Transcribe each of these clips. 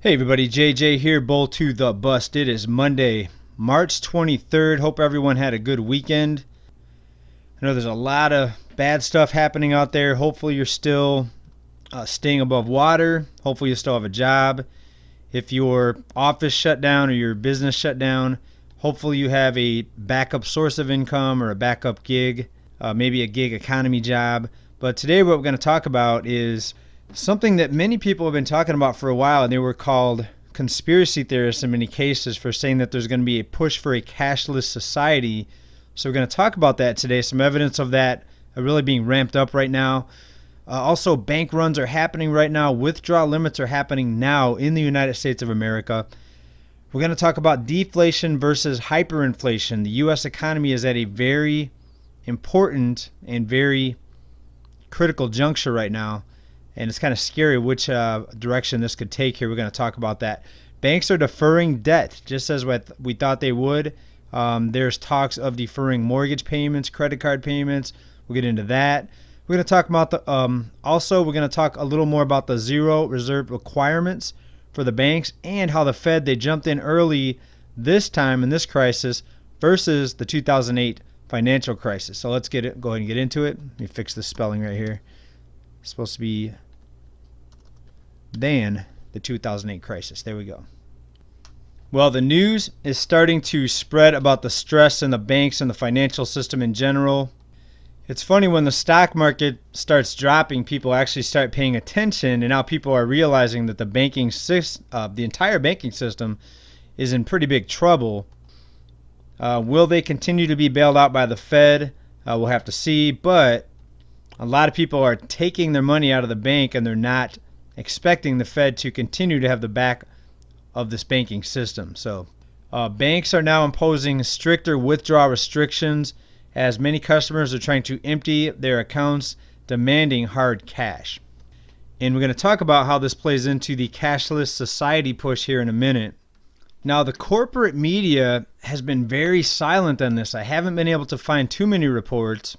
Hey everybody, JJ here, Bull to the Bust. It is Monday, March 23rd. Hope everyone had a good weekend. I know there's a lot of bad stuff happening out there. Hopefully you're still staying above water. Hopefully you still have a job. If your office shut down or your business shut down, hopefully you have a backup source of income or a backup gig, maybe a gig economy job. But today what we're going to talk about is something that many people have been talking about for a while, and they were called conspiracy theorists in many cases for saying that there's going to be a push for a cashless society. So we're going to talk about that today, some evidence of that really being ramped up right now. Also, bank runs are happening right now. Withdrawal limits are happening now in the United States of America. We're going to talk about deflation versus hyperinflation. The U.S. economy is at a very important and very critical juncture right now. And it's kind of scary which direction this could take here. We're going to talk about that. Banks are deferring debt, just as we thought they would. There's talks of deferring mortgage payments, credit card payments. We'll get into that. We're going to talk about also we're going to talk a little more about the zero reserve requirements for the banks and how the Fed, they jumped in early this time in this crisis versus the 2008 financial crisis. So let's go ahead and get into it. Let me fix the spelling right here. It's supposed to be than the 2008 crisis. There we go. Well, the news is starting to spread about the stress in the banks and the financial system in general. It's funny, when the stock market starts dropping, people actually start paying attention, and now people are realizing that the entire banking system is in pretty big trouble. Will they continue to be bailed out by the Fed? We'll have to see, but a lot of people are taking their money out of the bank, and they're not expecting the Fed to continue to have the back of this banking system. So banks are now imposing stricter withdrawal restrictions as many customers are trying to empty their accounts, demanding hard cash. And we're going to talk about how this plays into the cashless society push here in a minute. Now, the corporate media has been very silent on this. I haven't been able to find too many reports.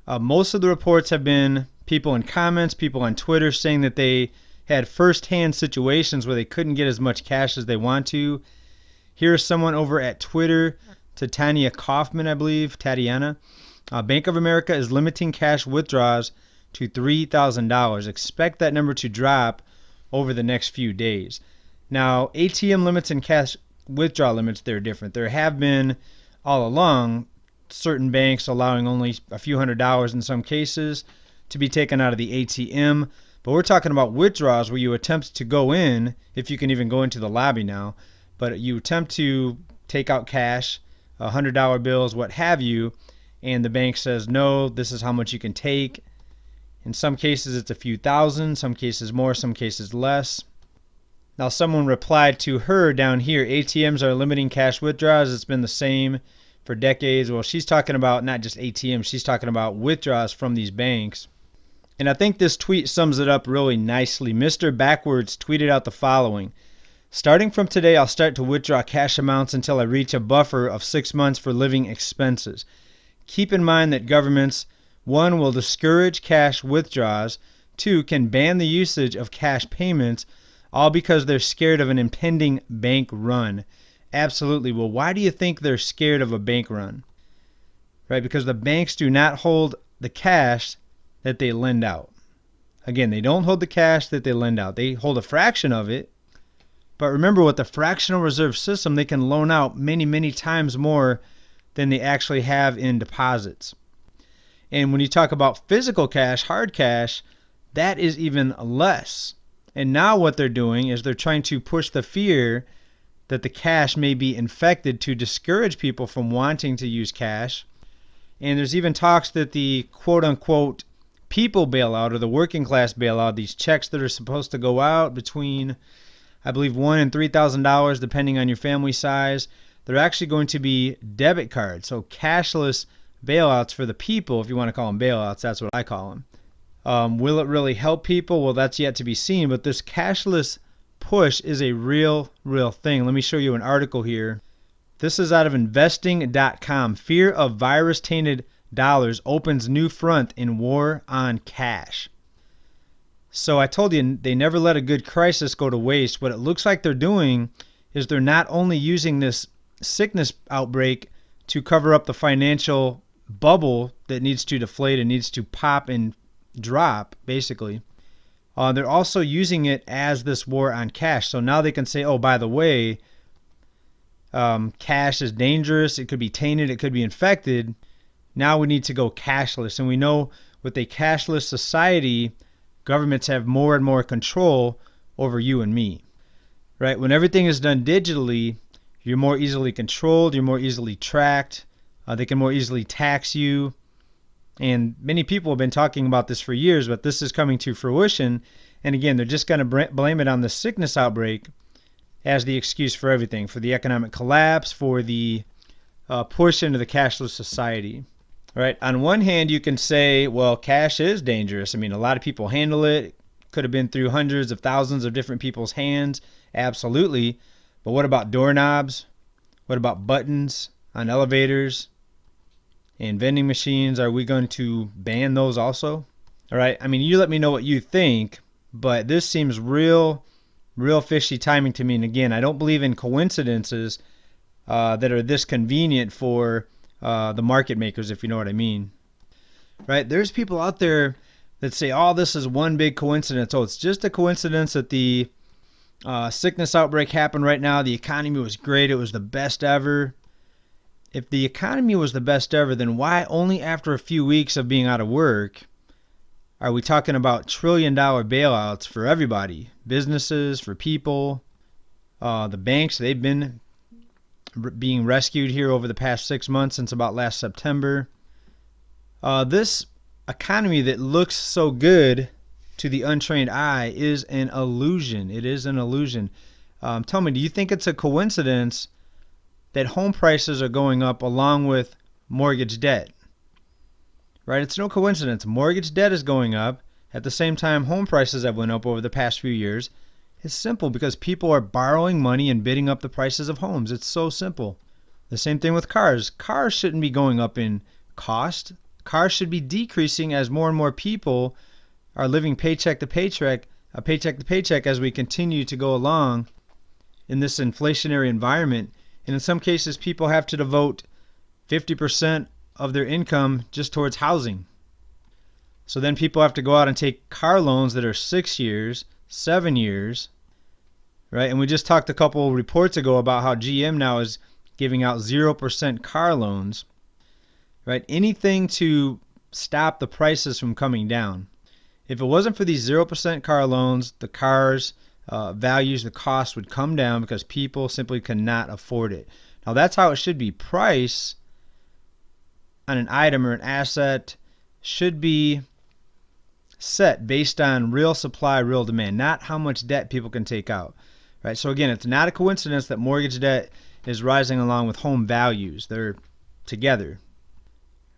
Most of the reports have been people in comments, people on Twitter saying that they had firsthand situations where they couldn't get as much cash as they want to. Here's someone over at Twitter, Tatiana Kaufman, I believe, Tatiana. Bank of America is limiting cash withdrawals to $3,000. Expect that number to drop over the next few days. Now, ATM limits and cash withdrawal limits, they're different. There have been all along certain banks allowing only a few $100s in some cases to be taken out of the ATM. But we're talking about withdrawals where you attempt to go in, if you can even go into the lobby now, but you attempt to take out cash, $100 bills, what have you, and the bank says, no, this is how much you can take. In some cases, it's a few thousand, some cases more, some cases less. Now, someone replied to her down here, ATMs are limiting cash withdrawals. It's been the same for decades. Well, she's talking about not just ATMs, she's talking about withdrawals from these banks. And I think this tweet sums it up really nicely. Mr. Backwards tweeted out the following. Starting from today, I'll start to withdraw cash amounts until I reach a buffer of 6 months for living expenses. Keep in mind that governments, 1, will discourage cash withdrawals, 2, can ban the usage of cash payments, all because they're scared of an impending bank run. Absolutely. Well, why do you think they're scared of a bank run? Right? Because the banks do not hold the cash that they lend out. Again, they don't hold the cash that they lend out. They hold a fraction of it. But remember, with the fractional reserve system, they can loan out many, many times more than they actually have in deposits. And when you talk about physical cash, hard cash, that is even less. And now what they're doing is they're trying to push the fear that the cash may be infected to discourage people from wanting to use cash. And there's even talks that the quote-unquote people bailout or the working class bailout, these checks that are supposed to go out between, I believe, $1,000 and $3,000 depending on your family size, they're actually going to be debit cards. So cashless bailouts for the people, if you want to call them bailouts, that's what I call them. Will it really help people? Well, that's yet to be seen, but this cashless push is a real thing. Let me show you an article here. This is out of investing.com. Fear of virus-tainted dollars opens new front in war on cash. So I told you, they never let a good crisis go to waste. What it looks like they're doing is they're not only using this sickness outbreak to cover up the financial bubble that needs to deflate and needs to pop and drop, basically. They're also using it as this war on cash. So now they can say, oh, by the way, cash is dangerous. It could be tainted. It could be infected. Now we need to go cashless. And we know with a cashless society, governments have more and more control over you and me, right? When everything is done digitally, you're more easily controlled. You're more easily tracked. They can more easily tax you. And many people have been talking about this for years, but this is coming to fruition. And again, they're just going to blame it on the sickness outbreak as the excuse for everything, for the economic collapse, for the push into the cashless society. Right? On one hand, you can say, well, cash is dangerous. I mean, a lot of people handle it. It could have been through hundreds of thousands of different people's hands. Absolutely. But what about doorknobs? What about buttons on elevators and vending machines? Are we going to ban those also? All right. I mean, you let me know what you think, but this seems real fishy timing to me. And again, I don't believe in coincidences that are this convenient for the market makers, if you know what I mean. Right? There's people out there that say, oh, this is one big coincidence. Oh, it's just a coincidence that the sickness outbreak happened right now. The economy was great. It was the best ever. If the economy was the best ever, then why only after a few weeks of being out of work are we talking about trillion-dollar bailouts for everybody? Businesses, for people, the banks, they've been being rescued here over the past 6 months since about last September. This economy that looks so good to the untrained eye is an illusion. It is an illusion. Tell me, do you think it's a coincidence that home prices are going up along with mortgage debt? Right? It's no coincidence. Mortgage debt is going up at the same time home prices have went up over the past few years. It's simple because people are borrowing money and bidding up the prices of homes. It's so simple. The same thing with cars. Cars shouldn't be going up in cost. Cars should be decreasing as more and more people are living paycheck to paycheck as we continue to go along in this inflationary environment. And in some cases, people have to devote 50% of their income just towards housing. So then people have to go out and take car loans that are 6 years, 7 years, right? And we just talked a couple reports ago about how GM now is giving out 0% car loans, right? Anything to stop the prices from coming down. If it wasn't for these 0% car loans, the cars values, the cost would come down because people simply cannot afford it. Now that's how it should be. Price on an item or an asset should be set based on real supply, real demand, not how much debt people can take out. Right? So again, it's not a coincidence that mortgage debt is rising along with home values. They're together.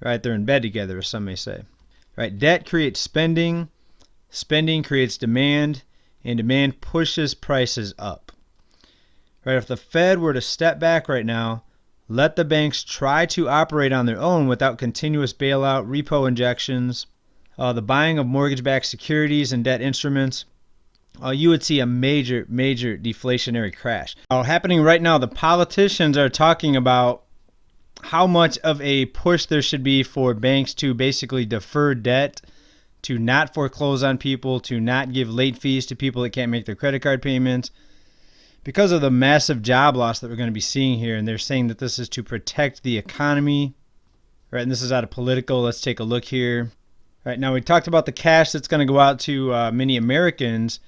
Right? They're in bed together, as some may say. Right? Debt creates spending, spending creates demand, and demand pushes prices up. Right? If the Fed were to step back right now, let the banks try to operate on their own without continuous bailout, repo injections, the buying of mortgage-backed securities and debt instruments, you would see a major deflationary crash. Happening right now, the politicians are talking about how much of a push there should be for banks to basically defer debt, to not foreclose on people, to not give late fees to people that can't make their credit card payments, because of the massive job loss that we're going to be seeing here. And they're saying that this is to protect the economy. Right, and this is out of Political. Let's take a look here. Right, now we talked about the cash that's going to go out to many Americans.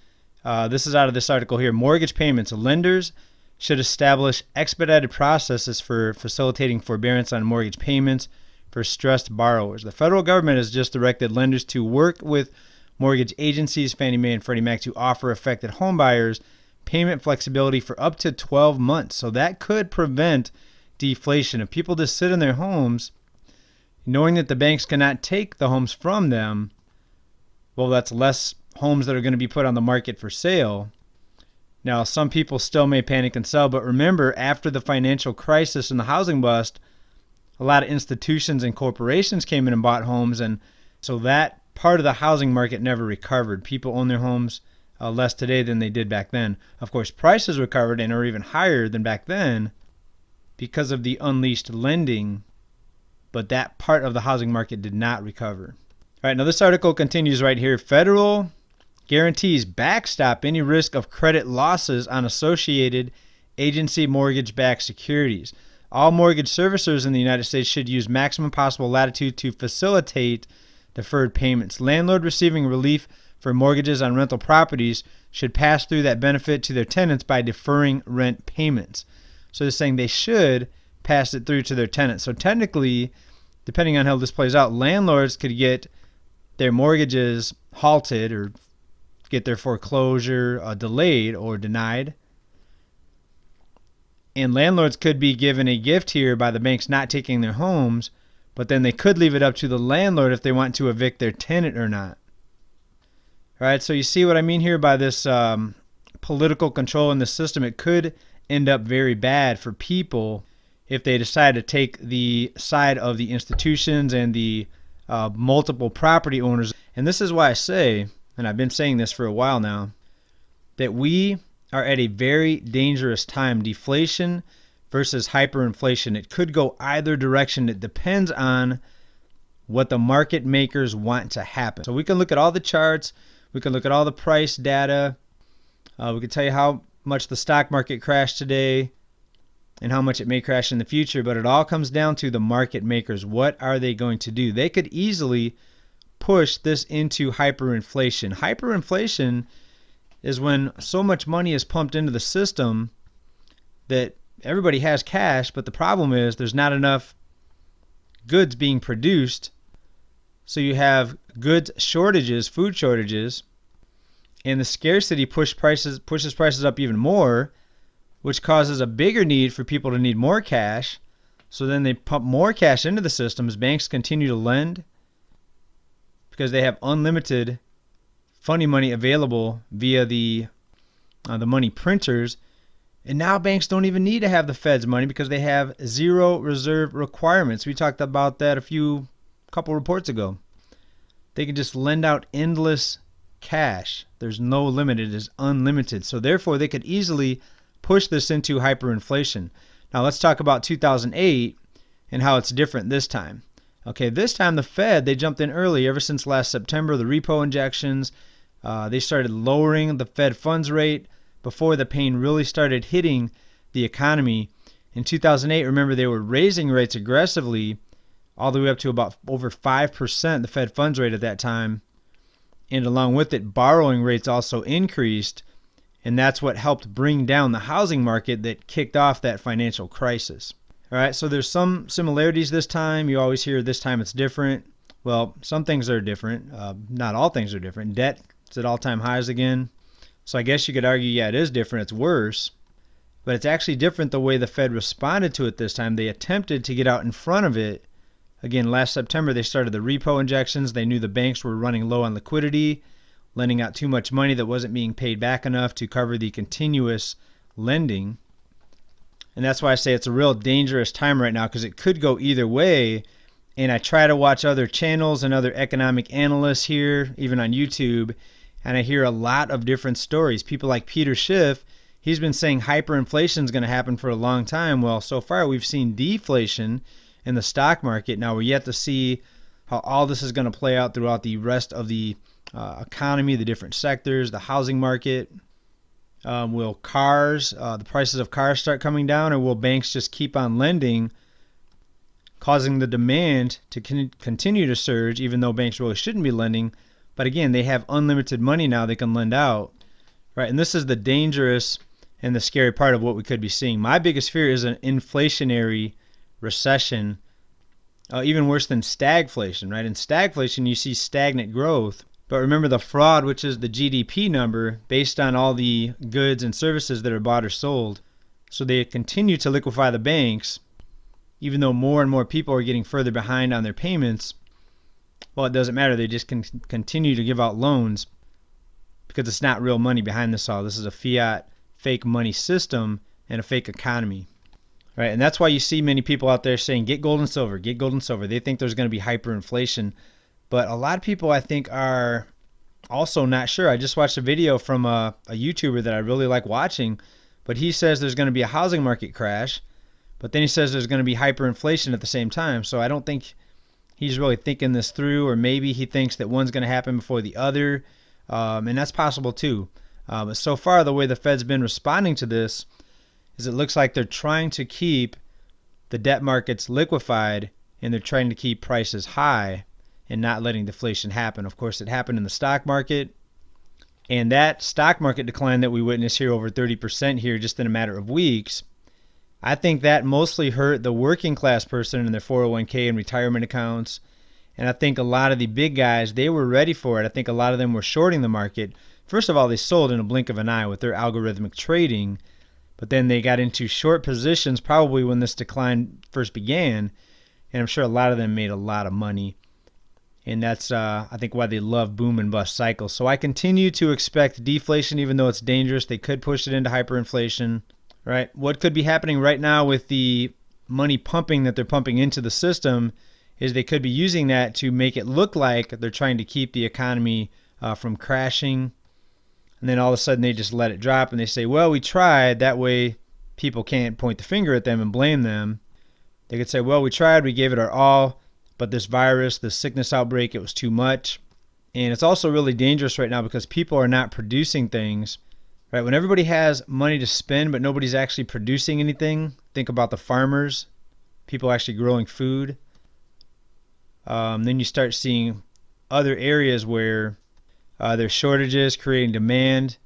This is out of this article here. Mortgage payments. Lenders should establish expedited processes for facilitating forbearance on mortgage payments for stressed borrowers. The federal government has just directed lenders to work with mortgage agencies, Fannie Mae and Freddie Mac, to offer affected homebuyers payment flexibility for up to 12 months. So that could prevent deflation. If people just sit in their homes, knowing that the banks cannot take the homes from them, well, that's less homes that are going to be put on the market for sale. Now, some people still may panic and sell, but remember, after the financial crisis and the housing bust, a lot of institutions and corporations came in and bought homes, and so that part of the housing market never recovered. People own their homes less today than they did back then. Of course, prices recovered and are even higher than back then because of the unleashed lending, but that part of the housing market did not recover. All right, now this article continues right here. Federal guarantees backstop any risk of credit losses on associated agency mortgage-backed securities. All mortgage servicers in the United States should use maximum possible latitude to facilitate deferred payments. Landlord receiving relief for mortgages on rental properties should pass through that benefit to their tenants by deferring rent payments. So they're saying they should pass it through to their tenants. So technically, depending on how this plays out, landlords could get their mortgages halted or get their foreclosure delayed or denied. And landlords could be given a gift here by the banks not taking their homes, but then they could leave it up to the landlord if they want to evict their tenant or not. All right, so you see what I mean here by this political control in the system. It could end up very bad for people if they decide to take the side of the institutions and the multiple property owners. And this is why I say, and I've been saying this for a while now, that we are at a very dangerous time. Deflation versus hyperinflation. It could go either direction. It depends on what the market makers want to happen. So we can look at all the charts. We can look at all the price data. We can tell you how much the stock market crashed today and how much it may crash in the future, but it all comes down to the market makers. What are they going to do? They could easily push this into hyperinflation. Hyperinflation is when so much money is pumped into the system that everybody has cash, but the problem is there's not enough goods being produced. So you have goods shortages, food shortages, and the scarcity pushes prices up even more, which causes a bigger need for people to need more cash. So then they pump more cash into the system as banks continue to lend because they have unlimited funny money available via the money printers. And now banks don't even need to have the Fed's money because they have zero reserve requirements. We talked about that a couple reports ago. They can just lend out endless cash. There's no limit. It is unlimited. So therefore, they could easily push this into hyperinflation. Now let's talk about 2008 and how it's different this time. Okay, this time the Fed, they jumped in early. Ever since last September, the repo injections, they started lowering the Fed funds rate before the pain really started hitting the economy. In 2008, remember, they were raising rates aggressively all the way up to about over 5%, the Fed funds rate at that time. And along with it, borrowing rates also increased. And that's what helped bring down the housing market that kicked off that financial crisis. All right, so there's some similarities this time. You always hear this time it's different. Well, some things are different. Not all things are different. Debt is at all-time highs again. So I guess you could argue, yeah, it is different. It's worse. But it's actually different the way the Fed responded to it this time. They attempted to get out in front of it. Again, last September, they started the repo injections. They knew the banks were running low on liquidity, lending out too much money that wasn't being paid back enough to cover the continuous lending. And that's why I say it's a real dangerous time right now, because it could go either way. And I try to watch other channels and other economic analysts here, even on YouTube, and I hear a lot of different stories. People like Peter Schiff, he's been saying hyperinflation is going to happen for a long time. Well, so far we've seen deflation in the stock market. Now we're yet to see how all this is going to play out throughout the rest of the economy, the different sectors, the housing market. Will the prices of cars start coming down, or will banks just keep on lending, causing the demand to continue to surge, even though banks really shouldn't be lending? But again, they have unlimited money now they can lend out, right? And this is the dangerous and the scary part of what we could be seeing. My biggest fear is an inflationary recession, even worse than stagflation, right? In stagflation, you see stagnant growth. But remember the fraud, which is the GDP number based on all the goods and services that are bought or sold. So they continue to liquefy the banks, even though more and more people are getting further behind on their payments. Well, it doesn't matter. They just can continue to give out loans because it's not real money behind this all. This is a fiat fake money system and a fake economy. Right? And that's why you see many people out there saying, get gold and silver, get gold and silver. They think there's going to be hyperinflation. But a lot of people, I think, are also not sure. I just watched a video from a YouTuber that I really like watching, but he says there's going to be a housing market crash, but then he says there's going to be hyperinflation at the same time. So I don't think he's really thinking this through, or maybe he thinks that one's going to happen before the other, and that's possible too. But so far, the way the Fed's been responding to this is it looks like they're trying to keep the debt markets liquefied, and they're trying to keep prices high and not letting deflation happen. Of course, it happened in the stock market, and that stock market decline that we witnessed here, over 30% here just in a matter of weeks, I think that mostly hurt the working class person in their 401k and retirement accounts. And I think a lot of the big guys, they were ready for it. I think a lot of them were shorting the market. First of all, they sold in a blink of an eye with their algorithmic trading, but then they got into short positions probably when this decline first began, and I'm sure a lot of them made a lot of money. And that's, I think, why they love boom and bust cycles. So I continue to expect deflation, even though it's dangerous. They could push it into hyperinflation, right? What could be happening right now with the money pumping that they're pumping into the system is they could be using that to make it look like they're trying to keep the economy from crashing. And then all of a sudden they just let it drop and they say, well, we tried. That way people can't point the finger at them and blame them. They could say, well, we tried, we gave it our all, but this virus, this sickness outbreak, it was too much. And it's also really dangerous right now because people are not producing things, right? When everybody has money to spend, but nobody's actually producing anything, think about the farmers, people actually growing food. Then you start seeing other areas where there's shortages creating demand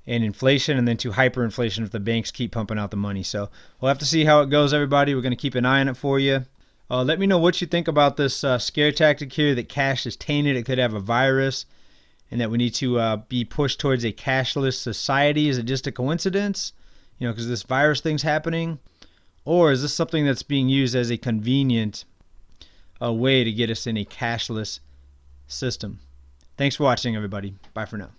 and inflation, and then to hyperinflation if the banks keep pumping out the money. So we'll have to see how it goes, everybody. We're going to keep an eye on it for you. Let me know what you think about this scare tactic here, that cash is tainted, it could have a virus, and that we need to be pushed towards a cashless society. Is it just a coincidence, because this virus thing's happening? Or is this something that's being used as a convenient way to get us in a cashless system? Thanks for watching, everybody. Bye for now.